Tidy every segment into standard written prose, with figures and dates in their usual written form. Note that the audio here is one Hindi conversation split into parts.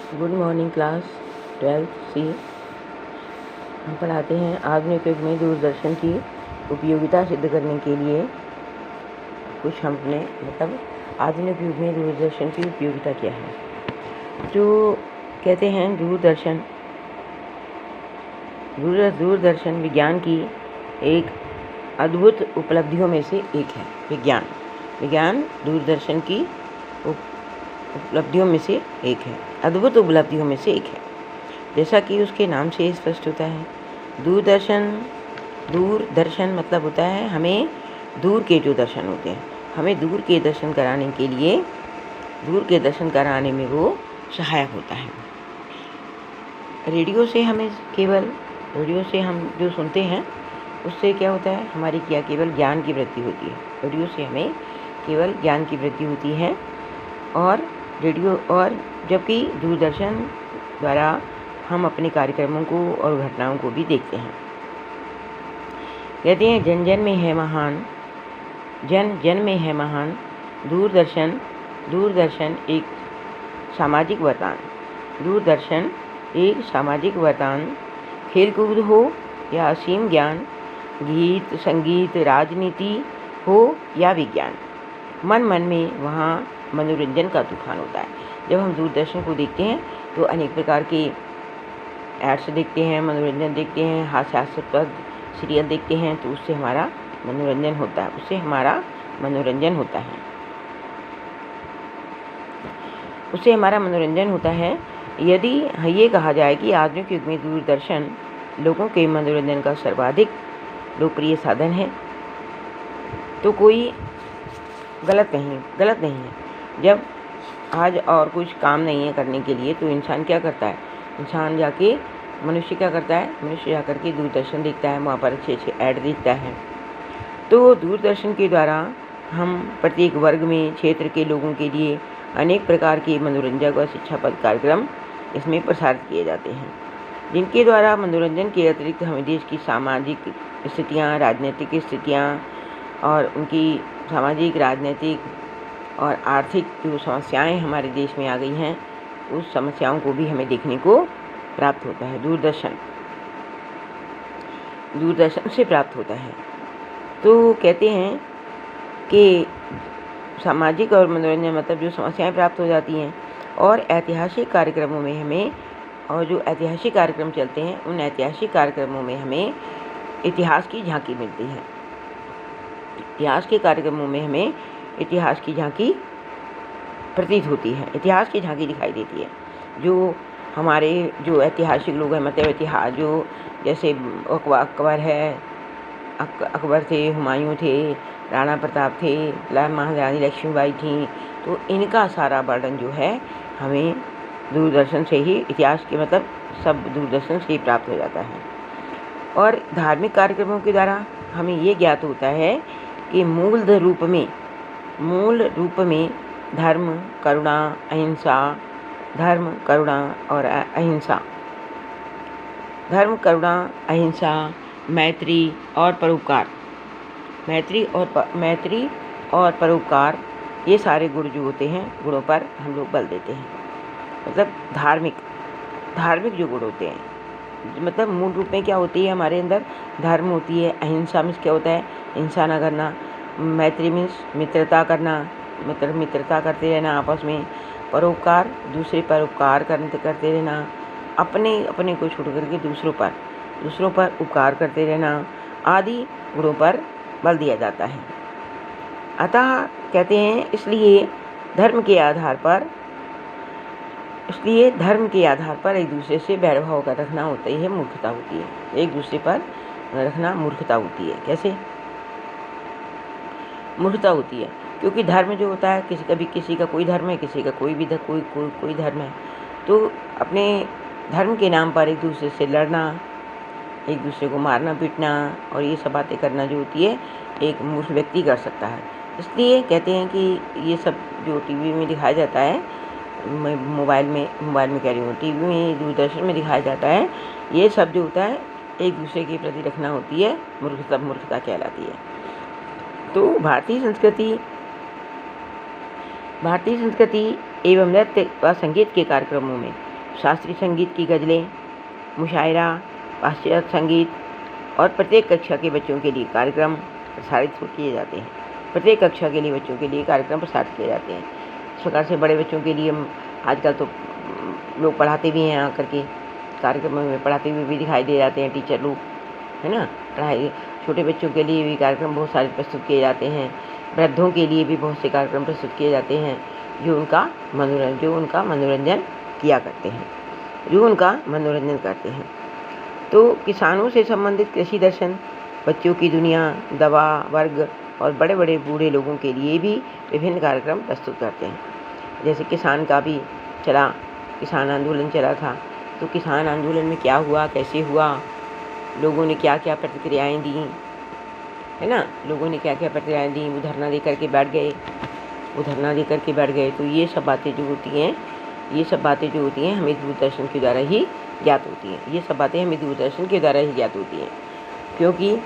गुड मॉर्निंग क्लास 12 सी। हम पढ़ाते हैं आधुनिक युग में दूरदर्शन की उपयोगिता सिद्ध करने के लिए कुछ हमने आधुनिक युग में दूरदर्शन की उपयोगिता क्या है। जो कहते हैं दूरदर्शन विज्ञान की एक अद्भुत उपलब्धियों में से एक है। विज्ञान दूरदर्शन की उपलब्धियों में से एक है, अद्भुत उपलब्धियों में से एक है। जैसा कि उसके नाम से स्पष्ट होता है, दूरदर्शन मतलब होता है हमें दूर के जो दर्शन होते हैं, हमें दूर के दर्शन कराने के लिए, दूर के दर्शन कराने में वो सहायक होता है। रेडियो से हम जो सुनते हैं उससे क्या होता है, हमारी क्या केवल ज्ञान की वृद्धि होती है। रेडियो से हमें केवल ज्ञान की वृद्धि होती है और जबकि दूरदर्शन द्वारा हम अपने कार्यक्रमों को और घटनाओं को भी देखते हैं। कहते हैं जन जन में है महान दूरदर्शन एक सामाजिक वरदान, खेलकूद हो या असीम ज्ञान, गीत संगीत राजनीति हो या विज्ञान, मन में वहाँ मनोरंजन का तूफान होता है। जब हम दूरदर्शन को देखते हैं तो अनेक प्रकार के एड्स देखते हैं, मनोरंजन देखते हैं, हास्यास्पद सीरियल देखते हैं, तो उससे हमारा मनोरंजन होता है। यदि ये कहा जाए कि आधुनिक युग में दूरदर्शन लोगों के मनोरंजन का सर्वाधिक लोकप्रिय साधन है, तो कोई गलत नहीं है। जब आज और कुछ काम नहीं है करने के लिए, तो इंसान क्या करता है, मनुष्य जाकर के दूरदर्शन देखता है, वहाँ पर अच्छे ऐड देखता है। तो दूरदर्शन के द्वारा हम प्रत्येक वर्ग में क्षेत्र के लोगों के लिए अनेक प्रकार के मनोरंजक और शिक्षाप्रद कार्यक्रम इसमें प्रसारित किए जाते हैं, जिनके द्वारा मनोरंजन के अतिरिक्त हमें देश की सामाजिक स्थितियाँ, राजनीतिक स्थितियाँ और उनकी सामाजिक, राजनीतिक और आर्थिक जो समस्याएं हमारे देश में आ गई हैं, उस समस्याओं को भी हमें देखने को प्राप्त होता है, दूरदर्शन से प्राप्त होता है। तो कहते हैं कि सामाजिक और मनोरंजन मतलब जो समस्याएं प्राप्त हो जाती हैं, और ऐतिहासिक कार्यक्रमों में हमें, और जो ऐतिहासिक कार्यक्रम चलते हैं, उन ऐतिहासिक कार्यक्रमों में हमें इतिहास की झांकी मिलती है। इतिहास के कार्यक्रमों में हमें इतिहास की झांकी प्रतीत होती है, इतिहास की झांकी दिखाई देती है। जो हमारे जो ऐतिहासिक लोग हैं, मतलब इतिहास जो जैसे अकबर थे, हुमायूं थे, राणा प्रताप थे, महारानी लक्ष्मीबाई थी, तो इनका सारा वर्णन जो है हमें दूरदर्शन से ही, इतिहास के सब दूरदर्शन से ही प्राप्त हो जाता है। और धार्मिक कार्यक्रमों के द्वारा हमें ये ज्ञात होता है कि मूल रूप में धर्म, अहिंसा, मैत्री और परोपकार, ये सारे गुण जो होते हैं, गुणों पर हम लोग बल देते हैं। मतलब धार्मिक जो गुण होते हैं, मूल रूप में क्या होती है, हमारे अंदर धर्म होती है। अहिंसा में क्या होता है, हिंसा न करना। मैत्री मीन्स मित्रता करना, मित्रता करते रहना आपस में। परोपकार, दूसरे पर उपकार करते रहना, अपने को छोड़ करके दूसरों पर उपकार करते रहना, आदि गुणों पर बल दिया जाता है। अतः कहते हैं इसलिए धर्म के आधार पर एक दूसरे से वैरभाव का रखना होता ही है, मूर्खता होती है। एक दूसरे पर रखना मूर्खता होती है। कैसे मूर्खता होती है? क्योंकि धर्म जो होता है, किसी का कोई धर्म है, किसी का कोई धर्म है, तो अपने धर्म के नाम पर एक दूसरे से लड़ना, एक दूसरे को मारना पीटना और ये सब बातें करना जो होती है, एक मूर्ख व्यक्ति कर सकता है। इसलिए कहते हैं कि ये सब जो टीवी में दिखाया जाता है, मोबाइल में कह रही हूँ, टीवी में, दूरदर्शन में दिखाया जाता है, ये सब जो होता है एक दूसरे के प्रति रखना होती है, मूर्खता कहलाती है। तो भारतीय संस्कृति एवं नृत्य व संगीत के कार्यक्रमों में शास्त्रीय संगीत की गज़लें, मुशायरा, पाश्चात्य संगीत और प्रत्येक कक्षा के बच्चों के लिए कार्यक्रम प्रसारित किए जाते हैं। प्रत्येक कक्षा के लिए बच्चों के लिए कार्यक्रम प्रसारित किए जाते हैं। इस प्रकार से बड़े बच्चों के लिए आजकल तो लोग पढ़ाते भी हैं, आकर के कार्यक्रमों में पढ़ाते हुए भी दिखाई दे जाते हैं टीचर लोग, है ना। पढ़ाई छोटे बच्चों के लिए भी कार्यक्रम बहुत सारे प्रस्तुत किए जाते हैं। वृद्धों के लिए भी बहुत से कार्यक्रम प्रस्तुत किए जाते हैं जो उनका मनोरंजन किया करते हैं, जो उनका मनोरंजन करते हैं। तो किसानों से संबंधित कृषि दर्शन, बच्चों की दुनिया, दवा वर्ग और बड़े बड़े बूढ़े लोगों के लिए भी विभिन्न कार्यक्रम प्रस्तुत करते हैं। जैसे किसान का भी किसान आंदोलन चला था, तो किसान आंदोलन में क्या हुआ, कैसे हुआ, लोगों ने क्या क्या प्रतिक्रियाएँ दी, है ना। लोगों ने क्या क्या प्रतिक्रियाएँ दी, वो धरना दे करके बैठ गए। तो ये सब बातें जो होती हैं हमें दूरदर्शन के द्वारा ही ज्ञात होती हैं। क्योंकि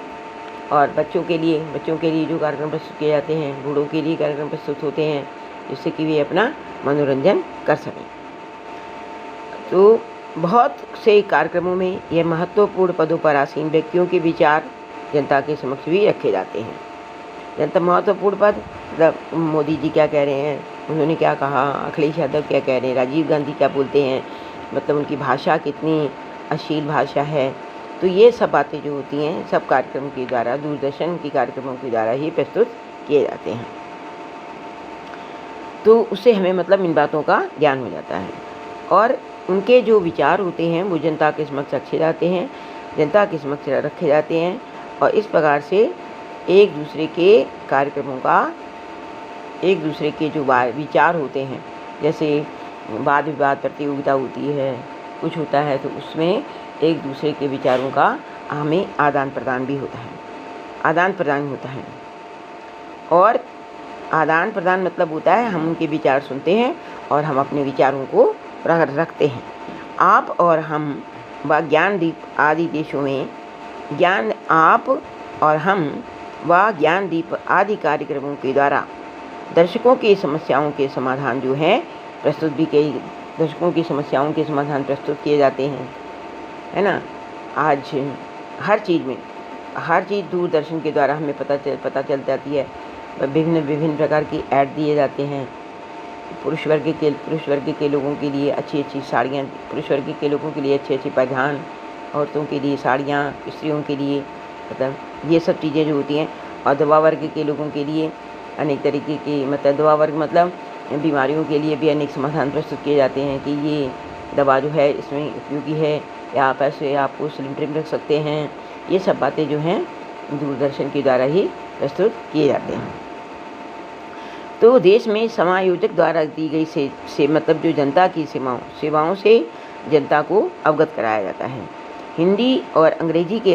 और बच्चों के लिए जो कार्यक्रम प्रस्तुत किए जाते हैं, बूढ़ों के लिए कार्यक्रम प्रस्तुत होते हैं, जिससे कि वे अपना मनोरंजन कर सकें। तो बहुत से कार्यक्रमों में यह महत्वपूर्ण पदों पर आसीन व्यक्तियों के विचार जनता के समक्ष भी रखे जाते हैं। जनता महत्वपूर्ण पद, मतलब मोदी जी क्या कह रहे हैं, उन्होंने क्या कहा, अखिलेश यादव क्या कह रहे हैं, राजीव गांधी क्या बोलते हैं, मतलब उनकी भाषा कितनी अश्लील भाषा है। तो ये सब बातें जो होती हैं सब कार्यक्रम के द्वारा, दूरदर्शन के कार्यक्रमों के द्वारा ही प्रस्तुत किए जाते हैं। तो उससे हमें मतलब इन बातों का ज्ञान हो जाता है और उनके जो विचार होते हैं वो जनता के समक्ष रखे जाते हैं और इस प्रकार से एक दूसरे के कार्यक्रमों का, एक दूसरे के जो विचार होते हैं, जैसे वाद विवाद प्रतियोगिता होती है, कुछ होता है, तो उसमें एक दूसरे के विचारों का हमें आदान प्रदान होता है। और आदान प्रदान मतलब होता है हम उनके विचार सुनते हैं और हम अपने विचारों को रखते हैं। आप और हम व ज्ञानदीप आदि देशों में ज्ञानदीप आदि कार्यक्रमों के द्वारा दर्शकों की समस्याओं के समाधान जो हैं प्रस्तुत किए जाते हैं, है ना। आज हर चीज़ दूरदर्शन के द्वारा हमें पता चल जाती है। विभिन्न प्रकार की ऐड दिए जाते हैं। पुरुष वर्ग के लोगों के लिए अच्छी अच्छी साड़ियाँ, पुरुष वर्ग के लोगों के लिए अच्छे अच्छे परिधान, औरतों के लिए साड़ियाँ, स्त्रियों के लिए मतलब ये सब चीज़ें जो होती हैं। और दवा वर्ग के लोगों के लिए अनेक तरीके की, मतलब दवा वर्ग मतलब बीमारियों के लिए भी अनेक समाधान प्रस्तुत किए जाते हैं कि ये दवा जो है इसमें उपयोगी है, या आप ऐसे आपको सिलेंडर में रख सकते हैं। ये सब बातें जो हैं दूरदर्शन के द्वारा ही प्रस्तुत किए जाते हैं। तो देश में समायोजक द्वारा दी गई से मतलब जो जनता की सेवाओं से जनता को अवगत कराया जाता है। हिंदी और अंग्रेजी के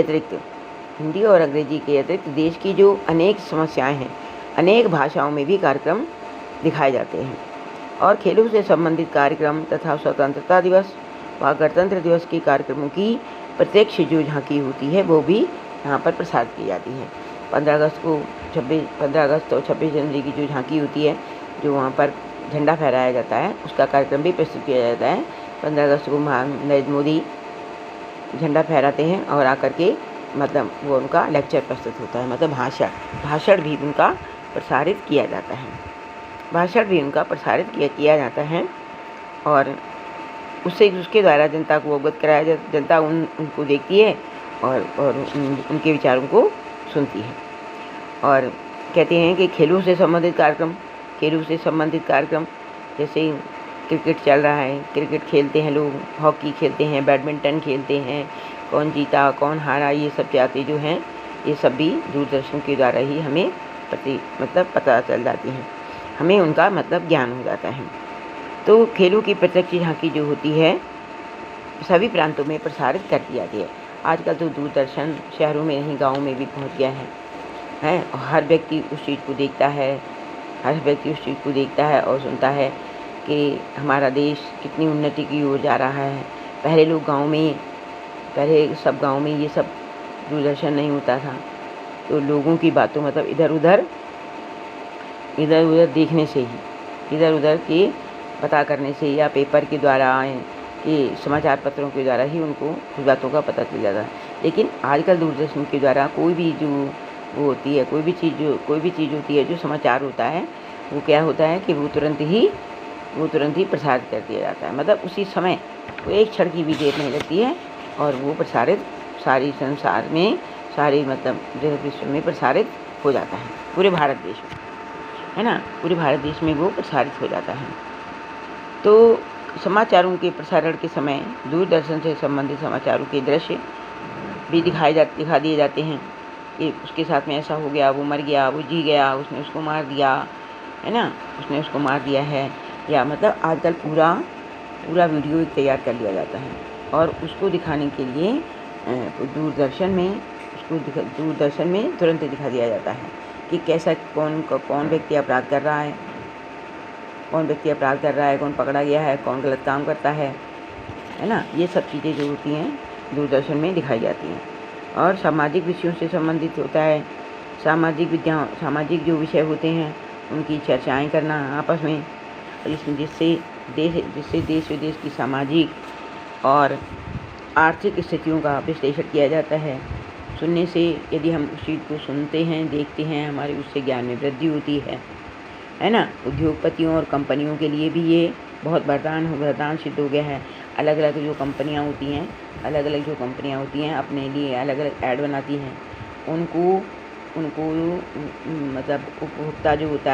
अतिरिक्त देश की जो अनेक समस्याएं हैं, अनेक भाषाओं में भी कार्यक्रम दिखाए जाते हैं। और खेलों से संबंधित कार्यक्रम तथा स्वतंत्रता दिवस व गणतंत्र दिवस के कार्यक्रमों की प्रत्यक्ष जो झांकी होती है वो भी यहाँ पर प्रसारित की जाती है। 15 अगस्त और 26 जनवरी की जो झांकी होती है, जो वहाँ पर झंडा फहराया जाता है, उसका कार्यक्रम भी प्रस्तुत किया जाता है। 15 अगस्त को नरेंद्र मोदी झंडा फहराते हैं और आकर के मतलब वो उनका लेक्चर प्रस्तुत होता है, मतलब भाषण भी उनका प्रसारित किया जाता है। और उसके द्वारा जनता को अवगत कराया जाता, जनता उनको देखती है और उनके विचारों को सुनती है। और कहते हैं कि खेलों से संबंधित कार्यक्रम जैसे क्रिकेट चल रहा है, क्रिकेट खेलते हैं लोग, हॉकी खेलते हैं, बैडमिंटन खेलते हैं, कौन जीता कौन हारा, ये सब बातें जो हैं ये सब भी दूरदर्शन के द्वारा ही हमें पता चल जाती हैं, हमें उनका मतलब ज्ञान हो जाता है। तो खेलों की प्रत्यक्ष झांकी जो होती है सभी प्रांतों में प्रसारित कर दी जाती है। आजकल तो दूरदर्शन शहरों में नहीं गाँव में भी पहुंच गया है और हर व्यक्ति उस चीज़ को देखता है और सुनता है कि हमारा देश कितनी उन्नति की ओर जा रहा है। पहले सब गाँव में ये सब दूरदर्शन नहीं होता था, तो लोगों की बातों मतलब इधर उधर देखने से ही, इधर उधर के पता करने से या पेपर के द्वारा ये समाचार पत्रों के द्वारा ही उनको कुछ बातों का पता चल जाता है। लेकिन आजकल दूरदर्शन के द्वारा कोई भी जो वो होती है, कोई भी चीज़ होती है जो समाचार होता है, वो क्या होता है कि वो तुरंत ही प्रसारित कर दिया जाता है। मतलब उसी समय वो एक क्षण की भी देर नहीं लगती है और वो प्रसारित सारी संसार में, सारी मतलब विश्व में प्रसारित हो जाता है, पूरे भारत देश में, है ना, पूरे भारत देश में वो प्रसारित हो जाता है। तो समाचारों के प्रसारण के समय दूरदर्शन से संबंधित समाचारों के दृश्य भी दिखा दिए जाते हैं कि उसके साथ में ऐसा हो गया, वो मर गया, वो जी गया, उसने उसको मार दिया, है ना, उसने उसको मार दिया है, या मतलब आजकल पूरा वीडियो तैयार कर लिया जाता है और उसको दिखाने के लिए दूरदर्शन में तुरंत दिखा दिया जाता है कि कैसा कौन व्यक्ति अपराध कर रहा है, कौन पकड़ा गया है, कौन गलत काम करता है ना। ये सब चीज़ें जो होती हैं दूरदर्शन में दिखाई जाती हैं। और सामाजिक विषयों से संबंधित होता है, सामाजिक जो विषय होते हैं उनकी चर्चाएं करना आपस में, जिससे देश विदेश की सामाजिक और आर्थिक स्थितियों का विश्लेषण किया जाता है। सुनने से, यदि हम उस चीज़ को सुनते हैं, देखते हैं, हमारे उससे ज्ञान में वृद्धि होती है ना। उद्योगपतियों और कंपनियों के लिए भी ये बहुत वरदान सिद्ध हो गया है। अलग अलग जो कंपनियां होती हैं अपने लिए अलग अलग ऐड बनाती हैं, उनको मतलब उपभोक्ता जो होता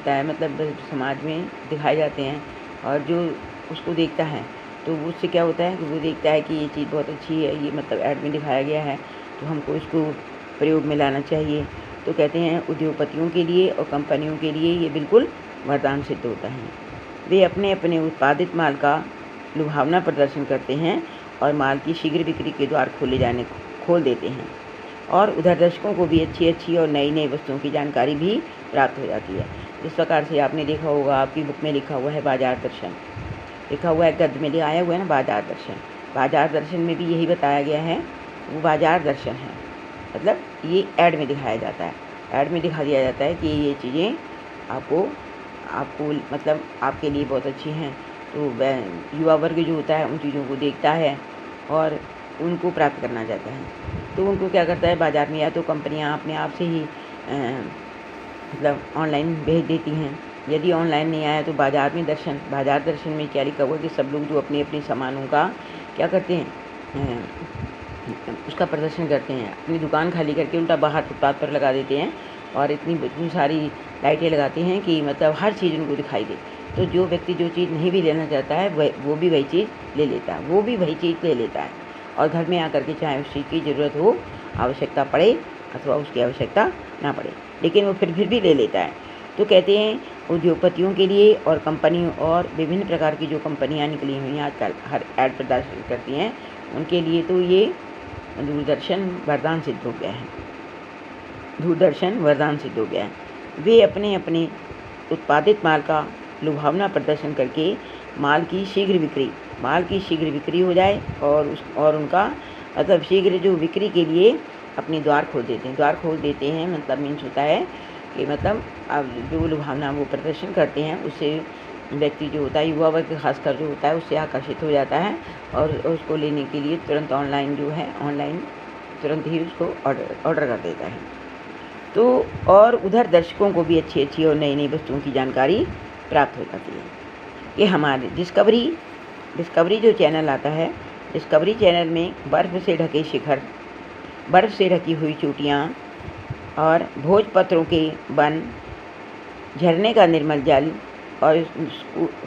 है मतलब समाज में दिखाए जाते हैं, और जो उसको देखता है तो उससे क्या होता है कि वो देखता है कि ये चीज़ बहुत अच्छी है, ये मतलब ऐड में दिखाया गया है, तो हमको इसको प्रयोग में लाना चाहिए। तो कहते हैं उद्योगपतियों के लिए और कंपनियों के लिए ये बिल्कुल वरदान सिद्ध होता है। वे अपने अपने उत्पादित माल का लुभावना प्रदर्शन करते हैं और माल की शीघ्र बिक्री के द्वार खोल देते हैं, और उधर दर्शकों को भी अच्छी और नई वस्तुओं की जानकारी भी प्राप्त हो जाती है। जिस प्रकार से आपने देखा होगा, आपकी बुक में लिखा हुआ है बाजार दर्शन, लिखा हुआ है, गद्य में आया हुआ है ना बाजार दर्शन में भी यही बताया गया है, वो बाजार दर्शन है। मतलब ये ऐड में दिखाया जाता है, ऐड में दिखा दिया जाता है कि ये चीज़ें आपको मतलब आपके लिए बहुत अच्छी हैं। तो युवा वर्ग जो होता है उन चीज़ों को देखता है और उनको प्राप्त करना चाहता है, तो उनको क्या करता है, बाज़ार में या तो कंपनियां अपने आप से ही मतलब ऑनलाइन भेज देती हैं। यदि ऑनलाइन नहीं आया तो बाजार दर्शन में क्या लिखा हुआ है कि सब लोग जो अपने अपने सामानों का क्या करते हैं, उसका प्रदर्शन करते हैं, अपनी दुकान खाली करके उल्टा बाहर फुटपाथ पर लगा देते हैं और इतनी सारी लाइटें लगाते हैं कि मतलब हर चीज़ उनको दिखाई दे। तो जो व्यक्ति जो चीज़ नहीं भी लेना चाहता है वो भी वही चीज़ ले लेता है, और घर में आकर के चाहे उस चीज़ की ज़रूरत हो, आवश्यकता पड़े अथवा उसकी आवश्यकता ना पड़े, लेकिन वो फिर भी ले लेता है। तो कहते हैं उद्योगपतियों के लिए और कंपनियों और विभिन्न प्रकार की जो कंपनियां निकली हुई हैं आजकल हर ऐड प्रदर्शन करती हैं, उनके लिए तो ये दूरदर्शन वरदान सिद्ध हो गया है। वे अपने अपने उत्पादित माल का लुभावना प्रदर्शन करके माल की शीघ्र बिक्री हो जाए और उनका मतलब शीघ्र जो बिक्री के लिए अपने द्वार खोल देते हैं। मतलब मीन्स होता है कि मतलब अब जो लुभावना वो प्रदर्शन करते हैं उससे व्यक्ति जो होता है, युवा वर्ग खासकर जो होता है, उससे आकर्षित हो जाता है और उसको लेने के लिए तुरंत ऑनलाइन तुरंत ही उसको ऑर्डर कर देता है। तो और उधर दर्शकों को भी अच्छी और नई वस्तुओं की जानकारी प्राप्त हो जाती है। ये हमारे डिस्कवरी जो चैनल आता है, डिस्कवरी चैनल में बर्फ़ से ढके शिखर, बर्फ़ से ढकी हुई चोटियाँ और भोजपत्रों के वन, झरने का निर्मल जल और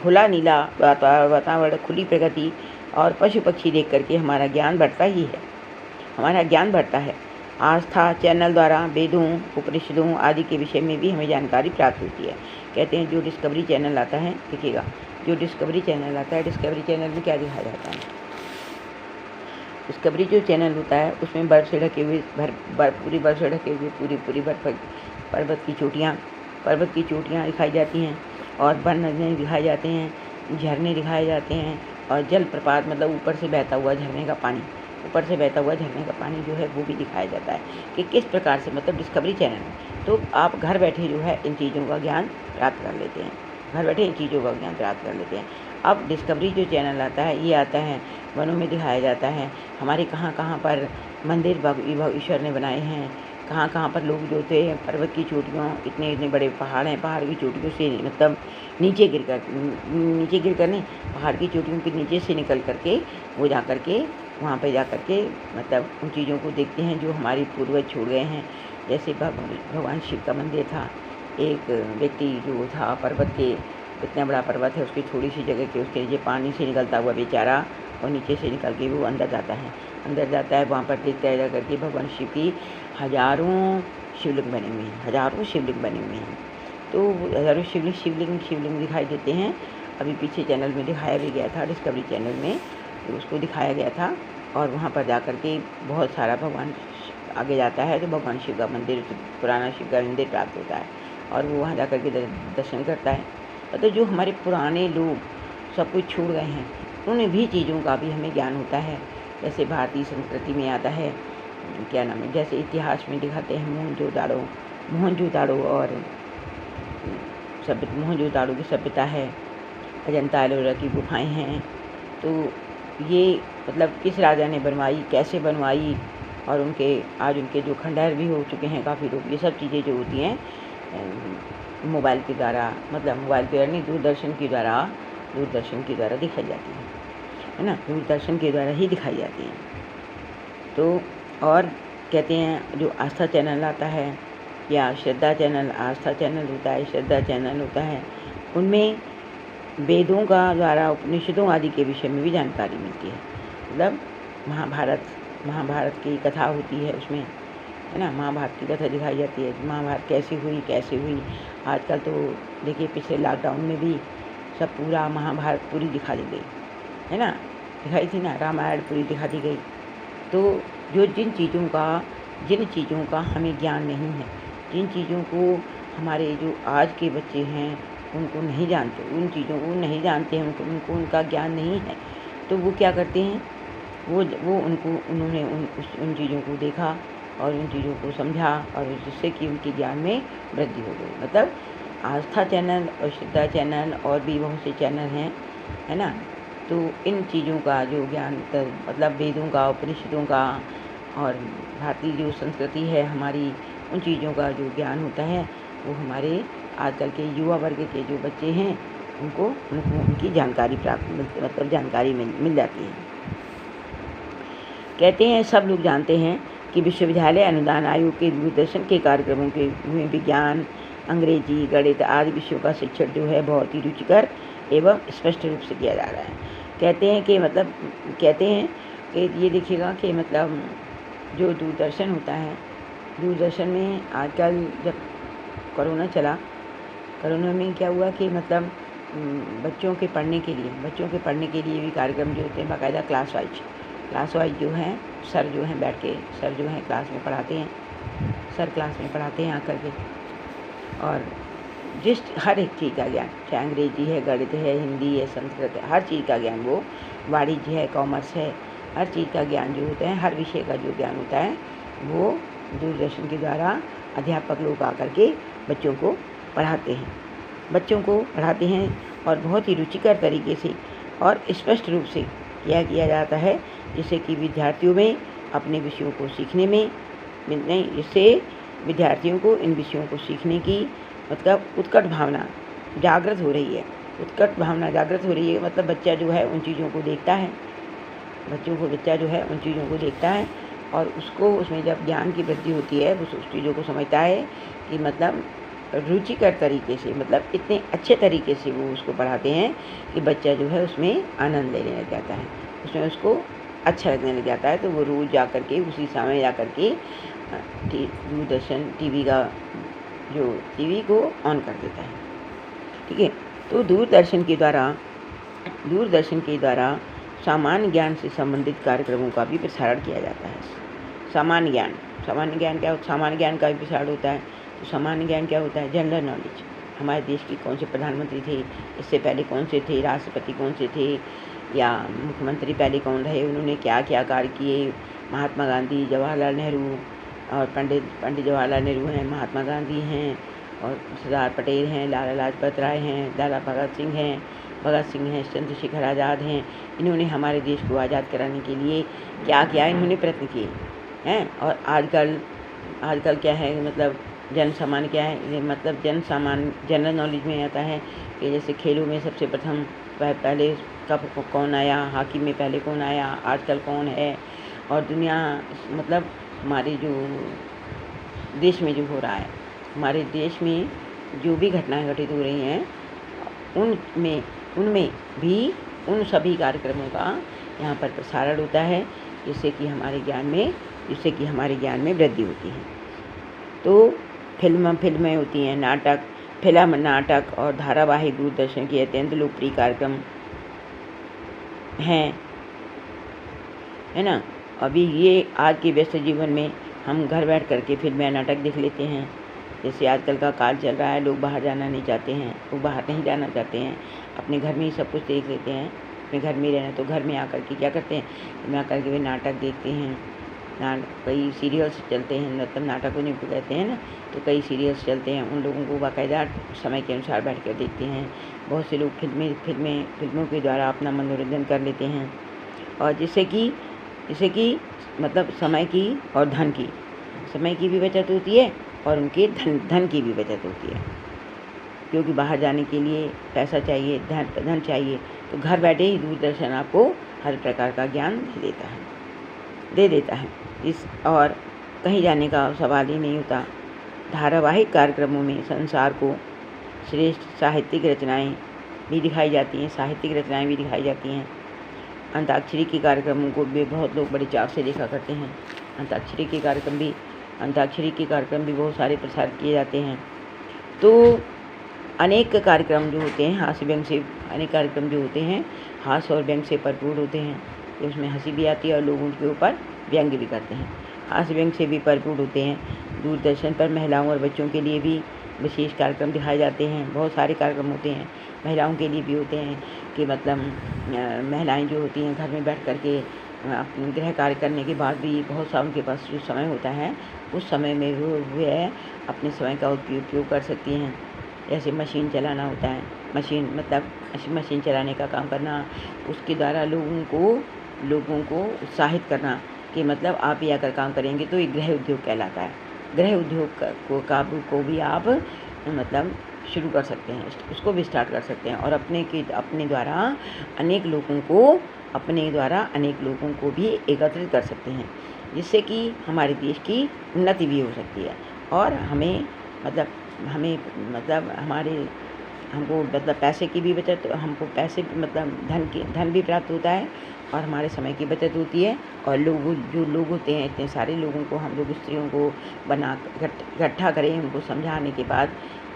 खुला नीला वातावरण, खुली प्रगति और पशु पक्षी देख करके हमारा ज्ञान बढ़ता है। आस्था चैनल द्वारा वेदों, उपनिषदों आदि के विषय में भी हमें जानकारी प्राप्त होती है। कहते हैं जो डिस्कवरी चैनल आता है, देखिएगा जो डिस्कवरी चैनल आता है, डिस्कवरी चैनल में क्या दिखाया जाता है, डिस्कवरी जो चैनल होता है उसमें बर्फ़ से ढके हुए पूरी बर्फ़ पर्वत की चोटियाँ दिखाई जाती हैं और वन नदियाँ दिखाए जाते हैं, झरने दिखाए जाते हैं और जलप्रपात मतलब ऊपर से बहता हुआ झरने का पानी जो है वो भी दिखाया जाता है कि किस प्रकार से मतलब डिस्कवरी चैनल में। तो आप घर बैठे जो है इन चीज़ों का ज्ञान प्राप्त कर लेते हैं। घर बैठे इन चीज़ों का ज्ञान प्राप्त कर लेते हैं। अब डिस्कवरी जो चैनल आता है, ये आता है वनों में दिखाया जाता है हमारे कहाँ कहाँ पर मंदिर ईश्वर ने बनाए हैं, कहाँ कहाँ पर लोग जो थे पर्वत की चोटियों, इतने इतने बड़े पहाड़ हैं, पहाड़ की चोटियों से मतलब नीचे गिर कर नहीं, पहाड़ की चोटियों के नीचे से निकल करके वो जा करके वहाँ पे जा करके मतलब उन चीज़ों को देखते हैं जो हमारे पूर्वज छोड़ गए हैं। जैसे भगवान शिव का मंदिर था, एक व्यक्ति जो था पर्वत के, इतना बड़ा पर्वत है, उसकी थोड़ी सी जगह के उसके नीचे पानी से निकलता हुआ बेचारा, और नीचे से निकल के वो अंदर जाता है, वहाँ पर देखता है जा करके भगवान शिव की हजारों शिवलिंग बने हुए हैं, तो हजारों शिवलिंग दिखाई देते हैं। अभी पीछे चैनल में दिखाया भी गया था, डिस्कवरी चैनल में, तो उसको दिखाया गया था। और वहाँ पर जा कर के बहुत सारा भगवान आगे जाता है तो भगवान शिव का मंदिर, पुराना शिव का मंदिर प्राप्त होता है, और वो वहाँ जा कर के दर्शन करता है। मतलब जो हमारे पुराने लोग सब कुछ छोड़ गए हैं, उन भी चीज़ों का भी हमें ज्ञान होता है। जैसे भारतीय संस्कृति में आता है, क्या नाम है, जैसे इतिहास में दिखाते हैं मोहनजोदाड़ो और मोहनजोदाड़ो की सभ्यता है, अजंता एलोरा की गुफाएं हैं। तो ये मतलब किस राजा ने बनवाई, कैसे बनवाई, और आज उनके जो खंडहर भी हो चुके हैं काफ़ी लोग, ये सब चीज़ें जो होती हैं मोबाइल के द्वारा, मतलब मोबाइल के द्वारा नहीं, दूरदर्शन के द्वारा दिखाई जाती है ना, दूरदर्शन के द्वारा ही दिखाई जाती हैं। तो और कहते हैं जो आस्था चैनल आता है या श्रद्धा चैनल, आस्था चैनल होता है, श्रद्धा चैनल होता है, उनमें वेदों का द्वारा उपनिषदों आदि के विषय में भी जानकारी मिलती है। मतलब महाभारत की कथा होती है उसमें, है ना, महाभारत की कथा दिखाई जाती है, महाभारत कैसे हुई। आजकल तो देखिए पिछले लॉकडाउन में भी सब पूरा महाभारत पूरी दिखा दी गई, है ना, दिखाई थी ना, रामायण पूरी दिखा दी गई। तो जिन चीज़ों का हमें ज्ञान नहीं है, जिन चीज़ों को हमारे जो आज के बच्चे हैं उनको नहीं जानते, उन चीज़ों को नहीं जानते हैं, उनको उनका ज्ञान नहीं है, तो वो क्या करते हैं, उन्होंने उन चीज़ों को देखा और उन चीज़ों को समझा, और जिससे कि उनके ज्ञान में वृद्धि हो गई। मतलब आस्था चैनल और श्रद्धा चैनल और भी बहुत से चैनल हैं, है ना। तो इन चीज़ों का जो ज्ञान, मतलब वेदों का, उपनिषदों का और भारतीय जो संस्कृति है हमारी, उन चीज़ों का जो ज्ञान होता है वो हमारे आजकल के युवा वर्ग के जो बच्चे हैं उनको उनकी जानकारी मतलब जानकारी मिल जाती है। कहते हैं सब लोग जानते हैं कि विश्वविद्यालय अनुदान आयोग के दूरदर्शन के कार्यक्रमों के में विज्ञान, अंग्रेजी, गणित आदि विषयों का शिक्षण जो है बहुत ही रुचिकर एवं स्पष्ट रूप से किया जा रहा है। कहते हैं कि ये देखिएगा कि मतलब जो दूरदर्शन होता है, दूरदर्शन में आजकल जब कोरोना में क्या हुआ कि मतलब बच्चों के पढ़ने के लिए भी कार्यक्रम जो होते हैं बाकायदा क्लास वाइज जो हैं सर जो हैं बैठ के सर जो हैं क्लास में पढ़ाते हैं, सर क्लास में पढ़ाते हैं आकर के, और जिस हर एक चीज़ का ज्ञान, चाहे अंग्रेजी है, गणित है, हिंदी है, संस्कृत है, हर चीज़ का ज्ञान, वो वाणिज्य है, कॉमर्स है, हर चीज़ का ज्ञान जो होता है, हर विषय का जो ज्ञान होता है वो दूरदर्शन के द्वारा अध्यापक लोग आकर के बच्चों को पढ़ाते हैं और बहुत ही रुचिकर तरीके से और स्पष्ट रूप से यह किया जाता है, जिससे कि विद्यार्थियों में अपने विषयों को सीखने में जिससे विद्यार्थियों को इन विषयों को सीखने की मतलब उत्कट भावना जागृत हो रही है। मतलब बच्चा जो है उन चीज़ों को देखता है, और उसको उसमें जब ज्ञान की वृद्धि होती है उस चीज़ों को समझता है कि मतलब रुचिकर तरीके से, मतलब इतने अच्छे तरीके से वो उसको पढ़ाते हैं कि बच्चा जो है उसमें आनंद लेने लग जाता है, उसमें उसको अच्छा लगने लग जाता है। तो वो रोज़ जा कर के उसी समय जा कर के दूरदर्शन टीवी को ऑन कर देता है, ठीक है। तो दूरदर्शन के द्वारा सामान्य ज्ञान से संबंधित कार्यक्रमों का भी प्रसारण किया जाता है। सामान्य ज्ञान का भी प्रसारण होता है। तो सामान्य ज्ञान क्या होता है? जनरल नॉलेज, हमारे देश के कौन से प्रधानमंत्री थे, इससे पहले कौन से थे, राष्ट्रपति कौन से थे, या मुख्यमंत्री पहले कौन रहे, उन्होंने क्या क्या कार्य किए। महात्मा गांधी, जवाहरलाल नेहरू और पंडित जवाहरलाल नेहरू हैं, महात्मा गांधी हैं, और सरदार पटेल हैं, लाला लाजपत राय हैं, लाला भगत सिंह हैं, चंद्रशेखर आज़ाद हैं। इन्होंने हमारे देश को आज़ाद कराने के लिए क्या किया, इन्होंने प्रयत्न किए हैं। और आजकल क्या है, मतलब जन सामान्य क्या है, ये मतलब जन सामान्य जनरल नॉलेज में आता है कि जैसे खेलों में सबसे प्रथम पहले कब कौन आया, हॉकी में पहले कौन आया, आजकल कौन है, और दुनिया मतलब हमारे जो देश में जो हो रहा है, हमारे देश में जो भी घटनाएं घटित हो रही हैं उनमें भी उन सभी कार्यक्रमों का यहाँ पर प्रसारण होता है, जिससे कि हमारे ज्ञान में वृद्धि होती है। तो फिल्में होती हैं, नाटक और धारावाहिक दूरदर्शन के अत्यंत लोकप्रिय कार्यक्रम हैं, है ना। अभी ये आज के व्यस्त जीवन में हम घर बैठ करके फिल्में नाटक देख लेते हैं। जैसे आजकल का काल चल रहा है, लोग बाहर जाना नहीं चाहते हैं, लोग बाहर नहीं जाना चाहते हैं, अपने घर में ही सब कुछ देख लेते हैं। अपने घर में रहना, तो घर में आकर के क्या करते हैं, घर में आकर के वे नाटक देखते हैं। कई सीरियल्स चलते हैं, मतलब नाटक उन्हीं को कहते हैं ना, तो कई सीरियल्स चलते हैं, उन लोगों को बाकायदा समय के अनुसार बैठ कर देखते हैं। बहुत से लोग फिल्मों के द्वारा अपना मनोरंजन कर लेते हैं, और जिससे कि मतलब समय की और धन की, समय की भी बचत होती है और उनके धन की भी बचत होती है, क्योंकि बाहर जाने के लिए पैसा चाहिए, धन चाहिए, तो घर बैठे ही दूरदर्शन आपको हर प्रकार का ज्ञान दे देता है। और कहीं जाने का सवाल ही नहीं होता। धारावाहिक कार्यक्रमों में संसार को श्रेष्ठ साहित्यिक रचनाएं भी दिखाई जाती हैं। अंताक्षरी के कार्यक्रमों को भी बहुत लोग बड़े चाव से देखा करते हैं। अंताक्षरी के कार्यक्रम भी बहुत सारे प्रसारित किए जाते हैं। तो अनेक कार्यक्रम जो होते हैं हास्य और व्यंग से भरपूर होते हैं, तो उसमें हंसी भी आती है और लोगों के ऊपर व्यंग्य भी करते हैं। हास्य व्यंग से भी भरपूर होते हैं। दूरदर्शन पर महिलाओं और बच्चों के लिए भी विशेष कार्यक्रम दिखाए जाते हैं। बहुत सारे कार्यक्रम होते हैं, महिलाओं के लिए भी होते हैं कि मतलब महिलाएं जो होती हैं घर में बैठ करके अपने गृह कार्य करने के बाद भी बहुत सा उनके पास जो समय होता है, उस समय में वो अपने समय का उपयोग कर सकती हैं। जैसे मशीन चलाना होता है, मशीन चलाने का काम करना, उसके द्वारा लोगों को उत्साहित करना कि मतलब आप भी आकर काम करेंगे तो ये गृह उद्योग कहलाता है। गृह उद्योग को भी आप मतलब शुरू कर सकते हैं, उसको भी स्टार्ट कर सकते हैं, और अपने द्वारा अनेक लोगों को भी एकत्रित कर सकते हैं, जिससे कि हमारे देश की उन्नति भी हो सकती है। और हमको पैसे की भी बचत, हमको पैसे धन भी प्राप्त होता है, और हमारे समय की बचत होती है। और जो लोग होते हैं, इतने सारे लोगों को हम लोग स्त्रियों को इकट्ठा करें, उनको समझाने के बाद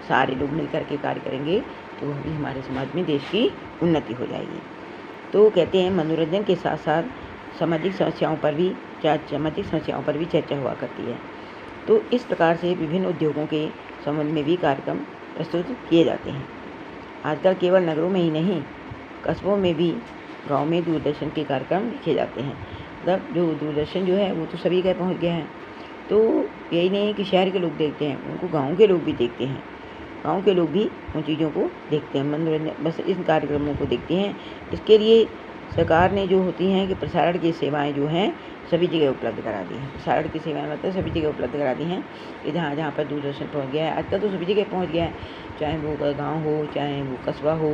सारे लोग मिलकर के कार्य करेंगे, तो अभी हमारे समाज में देश की उन्नति हो जाएगी। तो कहते हैं मनोरंजन के साथ साथ सामाजिक समस्याओं पर भी चर्चा हुआ करती है। तो इस प्रकार से विभिन्न उद्योगों के संबंध में भी कार्यक्रम प्रस्तुत किए जाते हैं। आजकल केवल नगरों में ही नहीं, कस्बों में भी, गांव में दूरदर्शन के कार्यक्रम देखे जाते हैं। मतलब जो दूरदर्शन जो है वो तो सभी जगह पहुंच गया है। तो यही नहीं है कि शहर के लोग देखते हैं, उनको गाँव के लोग भी देखते हैं। गाँव के लोग भी उन चीज़ों को देखते हैं, मनोरंजन बस इन कार्यक्रमों को देखते हैं। इसके लिए सरकार ने जो होती हैं कि प्रसारण की सेवाएं जो हैं सभी जगह उपलब्ध करा दी हैं। प्रसारण की सेवाएं मतलब सभी जगह उपलब्ध करा दी हैं कि जहाँ पर दूरदर्शन पहुँच गया है। आजकल तो सभी जगह पहुँच गया है, चाहे वो गाँव हो, चाहे वो कस्बा हो,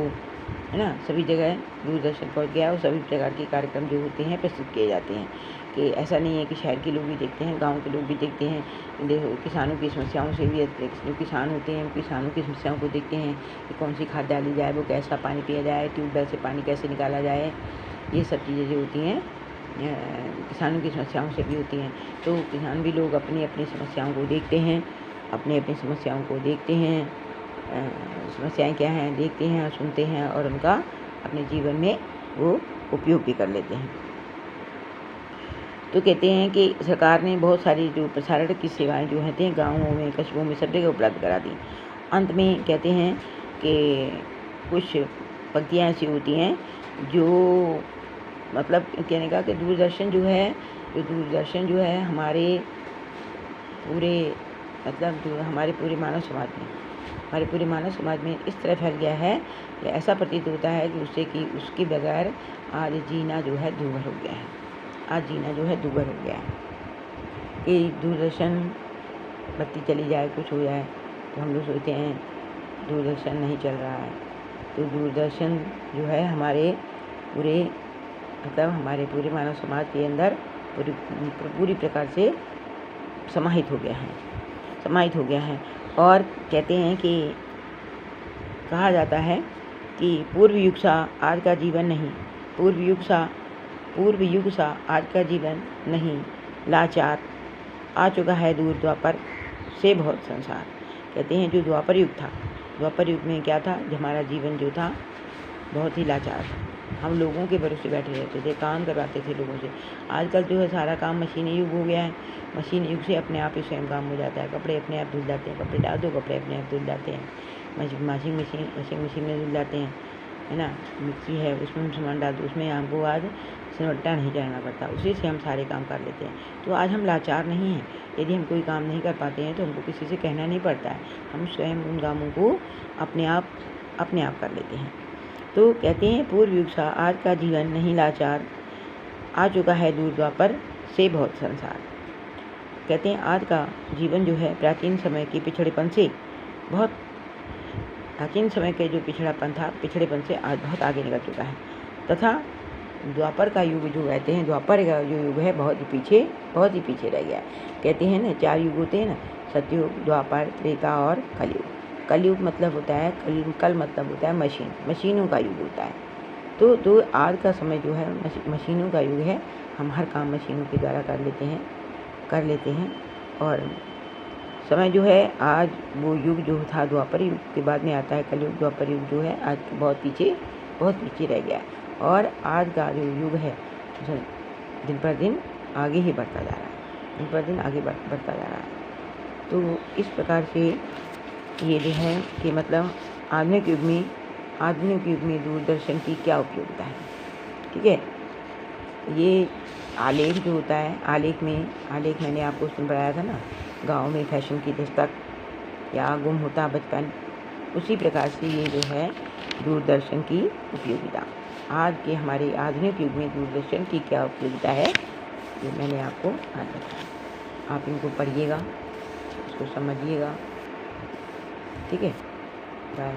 है ना, सभी जगह दूरदर्शन पहुँच गया है। और सभी प्रकार के कार्यक्रम जो होते हैं प्रस्तुत किए जाते हैं। कि ऐसा नहीं है कि शहर के लोग भी देखते हैं, गाँव के लोग भी देखते हैं। देखो, किसानों की समस्याओं से भी, जो किसान होते हैं किसानों की समस्याओं को देखते हैं कि कौन सी खाद डाली जाए, वो कैसा पानी पिया जाए, ट्यूबवेल से पानी कैसे निकाला जाए, ये सब चीज़ें जो होती हैं किसानों की समस्याओं से भी होती हैं। तो किसान भी लोग अपनी अपनी समस्याओं को देखते हैं, समस्याएं क्या हैं देखते हैं और सुनते हैं, और उनका अपने जीवन में वो उपयोग भी कर लेते हैं। तो कहते हैं कि सरकार ने बहुत सारी जो प्रसारण की सेवाएं जो हैं गाँवों में, कस्बों में सब जगह उपलब्ध करा दी। अंत में कहते हैं कि कुछ पंक्तियाँ ऐसी होती हैं जो मतलब कहने का कि दूरदर्शन जो है हमारे पूरे मानव समाज में हमारे पूरे मानव समाज में इस तरह फैल गया है कि ऐसा प्रतीत होता है कि उसके बगैर आज जीना जो है दूभर हो गया है। आज जीना जो है दूभर हो गया है कि दूरदर्शन बत्ती चली जाए, कुछ हो जाए तो हम लोग सोचते हैं दूरदर्शन नहीं चल रहा है। तो दूरदर्शन जो है हमारे पूरे मानव समाज के अंदर पूरी प्रकार से समाहित हो गया है। और कहते हैं कि कहा जाता है कि पूर्व युग सा आज का जीवन नहीं, पूर्व युग सा आज का जीवन नहीं, लाचार आ चुका है दूर द्वापर से बहुत संसार। कहते हैं जो द्वापर युग था, द्वापर युग में क्या था, जो हमारा जीवन जो था बहुत ही लाचार था। हम लोगों के भरोसे बैठे रहते थे, काम करवाते थे लोगों से। आजकल जो है सारा काम मशीनी युग हो गया है। मशीनी युग से अपने आप ही स्वयं काम हो जाता है। कपड़े अपने आप धुल जाते हैं, कपड़े डाल दो कपड़े अपने आप धुल जाते हैं। वॉशिंग मशीन में धुल जाते हैं, है ना। मिक्सी है उसमें सामान डाल दो, उसमें हमको आज सिलवट्टा नहीं चढ़ना पड़ता, उसी से हम सारे काम कर लेते हैं। तो आज हम लाचार नहीं हैं। यदि हम कोई काम नहीं कर पाते हैं तो हमको किसी से कहना नहीं पड़ता है, हम स्वयं उन कामों को अपने आप कर लेते हैं। तो कहते हैं पूर्व युग सा आज का जीवन नहीं, लाचार आ चुका है दूर द्वापर से बहुत संसार। कहते हैं आज का जीवन जो है प्राचीन समय के पिछड़ेपन से बहुत, प्राचीन समय के जो पिछड़ापन था, पिछड़ेपन से आज बहुत आगे निकल चुका है। तथा द्वापर का युग जो कहते हैं, द्वापर का जो युग है बहुत ही पीछे रह गया है। कहते हैं ना 4 युग होते हैं ना, सतयुग, द्वापर, त्रेता और कलयुग। कलयुग मतलब होता है कल मतलब होता है मशीनों का युग होता है। तो आज का समय जो है मशीनों का युग है। हम हर काम मशीनों के द्वारा कर लेते हैं। और समय जो है आज वो युग जो था द्वापर युग के बाद में आता है कलयुग। द्वापर युग जो है आज बहुत पीछे रह गया है। और आज का जो युग है दिन पर दिन आगे ही बढ़ता जा रहा है, तो इस प्रकार से ये जो है कि मतलब आधुनिक युग में दूरदर्शन की क्या उपयोगिता है। ठीक है, ये आलेख जो होता है, आलेख मैंने आपको उसमें बताया था ना, गांव में फैशन की दस्तक या गुम होता बचपन, उसी प्रकार से ये जो है दूरदर्शन की उपयोगिता, आज के हमारे आधुनिक युग में दूरदर्शन की क्या उपयोगिता है, ये मैंने आपको आज बताया। आप इनको पढ़िएगा, इसको समझिएगा। ठीक है, बाय।